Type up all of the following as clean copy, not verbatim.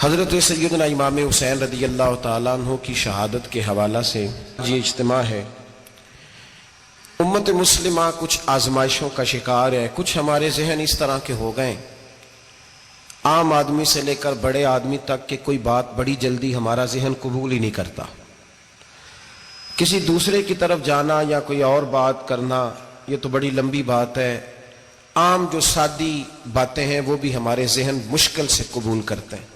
حضرت سیدنا امام حسین رضی اللہ تعالیٰ عنہ کی شہادت کے حوالہ سے یہ اجتماع ہے۔ امت مسلمہ کچھ آزمائشوں کا شکار ہے، کچھ ہمارے ذہن اس طرح کے ہو گئے، عام آدمی سے لے کر بڑے آدمی تک کہ کوئی بات بڑی جلدی ہمارا ذہن قبول ہی نہیں کرتا۔ کسی دوسرے کی طرف جانا یا کوئی اور بات کرنا یہ تو بڑی لمبی بات ہے، عام جو سادی باتیں ہیں وہ بھی ہمارے ذہن مشکل سے قبول کرتے ہیں،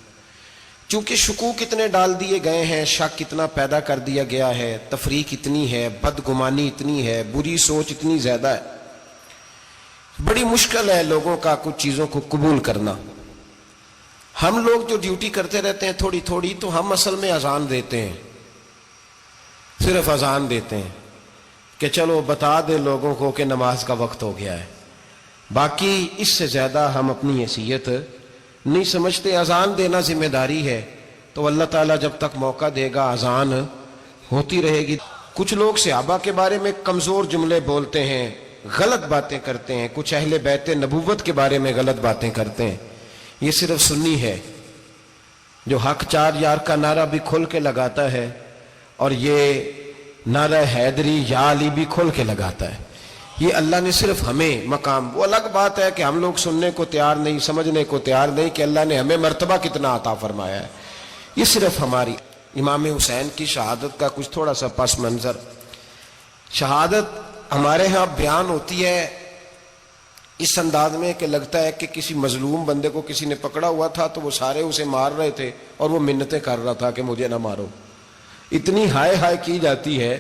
چونکہ شکوک اتنے ڈال دیے گئے ہیں، شک اتنا پیدا کر دیا گیا ہے، تفریق اتنی ہے، بدگمانی اتنی ہے، بری سوچ اتنی زیادہ ہے، بڑی مشکل ہے لوگوں کا کچھ چیزوں کو قبول کرنا۔ ہم لوگ جو ڈیوٹی کرتے رہتے ہیں تھوڑی تھوڑی، تو ہم اصل میں اذان دیتے ہیں، صرف اذان دیتے ہیں کہ چلو بتا دے لوگوں کو کہ نماز کا وقت ہو گیا ہے، باقی اس سے زیادہ ہم اپنی حیثیت نہیں سمجھتے۔ اذان دینا ذمہ داری ہے، تو اللہ تعالیٰ جب تک موقع دے گا اذان ہوتی رہے گی۔ کچھ لوگ صحابہ کے بارے میں کمزور جملے بولتے ہیں، غلط باتیں کرتے ہیں، کچھ اہل بیت نبوت کے بارے میں غلط باتیں کرتے ہیں، یہ صرف سنی ہے جو حق چار یار کا نعرہ بھی کھل کے لگاتا ہے اور یہ نعرہ حیدری یا علی بھی کھل کے لگاتا ہے۔ یہ اللہ نے صرف ہمیں مقام، وہ الگ بات ہے کہ ہم لوگ سننے کو تیار نہیں، سمجھنے کو تیار نہیں کہ اللہ نے ہمیں مرتبہ کتنا عطا فرمایا ہے، یہ صرف ہماری۔ امام حسین کی شہادت کا کچھ تھوڑا سا پس منظر۔ شہادت ہمارے ہاں بیان ہوتی ہے اس انداز میں کہ لگتا ہے کہ کسی مظلوم بندے کو کسی نے پکڑا ہوا تھا تو وہ سارے اسے مار رہے تھے اور وہ منتیں کر رہا تھا کہ مجھے نہ مارو، اتنی ہائے ہائے کی جاتی ہے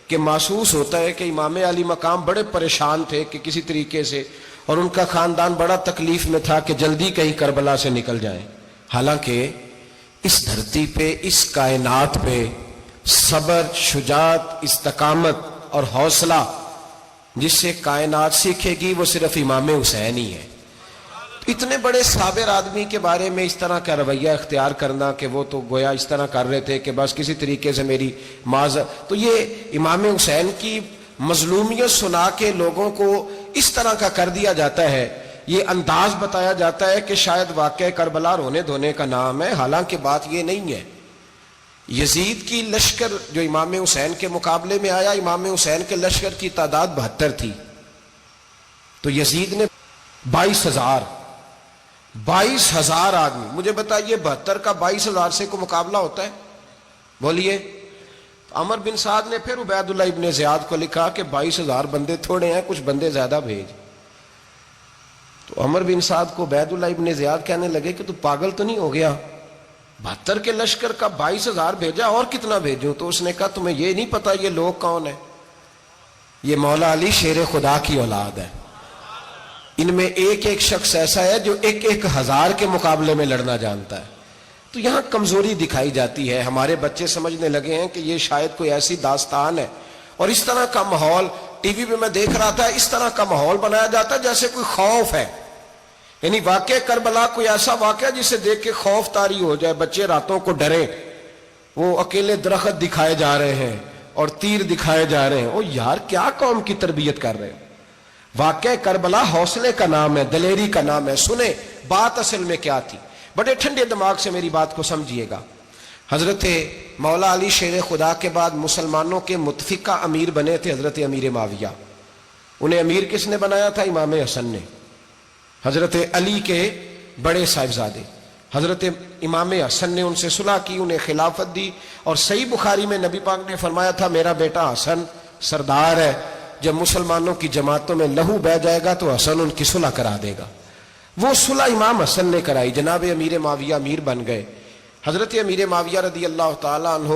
کہ محسوس ہوتا ہے کہ امام علی مقام بڑے پریشان تھے کہ کسی طریقے سے، اور ان کا خاندان بڑا تکلیف میں تھا کہ جلدی کہیں کربلا سے نکل جائیں۔ حالانکہ اس دھرتی پہ، اس کائنات پہ صبر، شجاعت، استقامت اور حوصلہ جس سے کائنات سیکھے گی وہ صرف امام حسین ہی ہے۔ اتنے بڑے صابر آدمی کے بارے میں اس طرح کا رویہ اختیار کرنا کہ وہ تو گویا اس طرح کر رہے تھے کہ بس کسی طریقے سے میری معذرت، تو یہ امام حسین کی مظلومیت سنا کے لوگوں کو اس طرح کا کر دیا جاتا ہے، یہ انداز بتایا جاتا ہے کہ شاید واقعہ کربلا رونے دھونے کا نام ہے، حالانکہ بات یہ نہیں ہے۔ یزید کی لشکر جو امام حسین کے مقابلے میں آیا، امام حسین کے لشکر کی تعداد 72 تھی، تو یزید نے 22,000 آدمی، مجھے بتائیے 72 کا 22,000 سے کو مقابلہ ہوتا ہے؟ بولیے۔ عمر بن سعد نے پھر عبید اللہ ابن زیاد کو لکھا کہ 22,000 بندے تھوڑے ہیں، کچھ بندے زیادہ بھیج۔ تو عمر بن سعد کو عبید اللہ ابن زیاد کہنے لگے کہ تو پاگل تو نہیں ہو گیا، 72 کے لشکر کا 22,000 بھیجا، اور کتنا بھیجوں؟ تو اس نے کہا تمہیں یہ نہیں پتا یہ لوگ کون ہیں؟ یہ مولا علی شیر خدا کی اولاد ہے، ان میں ایک ایک شخص ایسا ہے جو 1,000 کے مقابلے میں لڑنا جانتا ہے۔ تو یہاں کمزوری دکھائی جاتی ہے، ہمارے بچے سمجھنے لگے ہیں کہ یہ شاید کوئی ایسی داستان ہے، اور اس طرح کا ماحول ٹی وی پہ میں دیکھ رہا تھا، اس طرح کا ماحول بنایا جاتا ہے جیسے کوئی خوف ہے، یعنی واقع کربلا کوئی ایسا واقعہ جسے دیکھ کے خوف طاری ہو جائے، بچے راتوں کو ڈریں، وہ اکیلے درخت دکھائے جا رہے ہیں اور تیر دکھائے جا رہے ہیں۔ او یار، کیا قوم کی تربیت کر رہے ہیں؟ واقعہ کربلا حوصلے کا نام ہے، دلیری کا نام ہے۔ سنیں بات اصل میں کیا تھی، بڑے ٹھنڈے دماغ سے میری بات کو سمجھیے گا۔ حضرت مولا علی شیر خدا کے بعد مسلمانوں کے متفقہ امیر بنے تھے حضرت امیر معاویہ۔ انہیں امیر کس نے بنایا تھا؟ امام حسن نے، حضرت علی کے بڑے صاحبزادے۔ حضرت امام حسن نے ان سے صلح کی، انہیں خلافت دی، اور صحیح بخاری میں نبی پاک نے فرمایا تھا میرا بیٹا حسن سردار ہے، جب مسلمانوں کی جماعتوں میں لہو بہہ جائے گا تو حسن ان کی صلح کرا دے گا۔ وہ صلح امام حسن نے کرائی، جناب امیر معاویہ امیر بن گئے۔ حضرت امیر معاویہ رضی اللہ تعالیٰ عنہ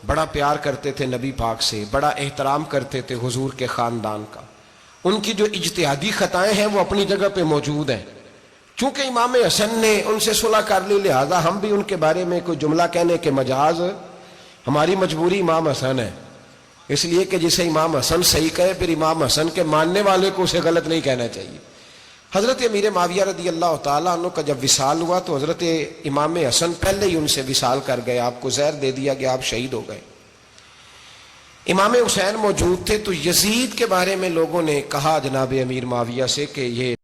بڑا پیار کرتے تھے نبی پاک سے، بڑا احترام کرتے تھے حضور کے خاندان کا۔ ان کی جو اجتہادی خطائیں ہیں وہ اپنی جگہ پہ موجود ہیں، چونکہ امام حسن نے ان سے صلح کر لی، لہذا ہم بھی ان کے بارے میں کوئی جملہ کہنے کے مجاز، ہماری مجبوری امام حسن ہے، اس لیے کہ جسے امام حسن صحیح کہے پھر امام حسن کے ماننے والے کو اسے غلط نہیں کہنا چاہیے۔ حضرت امیر معاویہ رضی اللہ تعالیٰ عنہ کا جب وصال ہوا تو حضرت امام حسن پہلے ہی ان سے وصال کر گئے، آپ کو زہر دے دیا کہ آپ شہید ہو گئے۔ امام حسین موجود تھے، تو یزید کے بارے میں لوگوں نے کہا جناب امیر معاویہ سے کہ یہ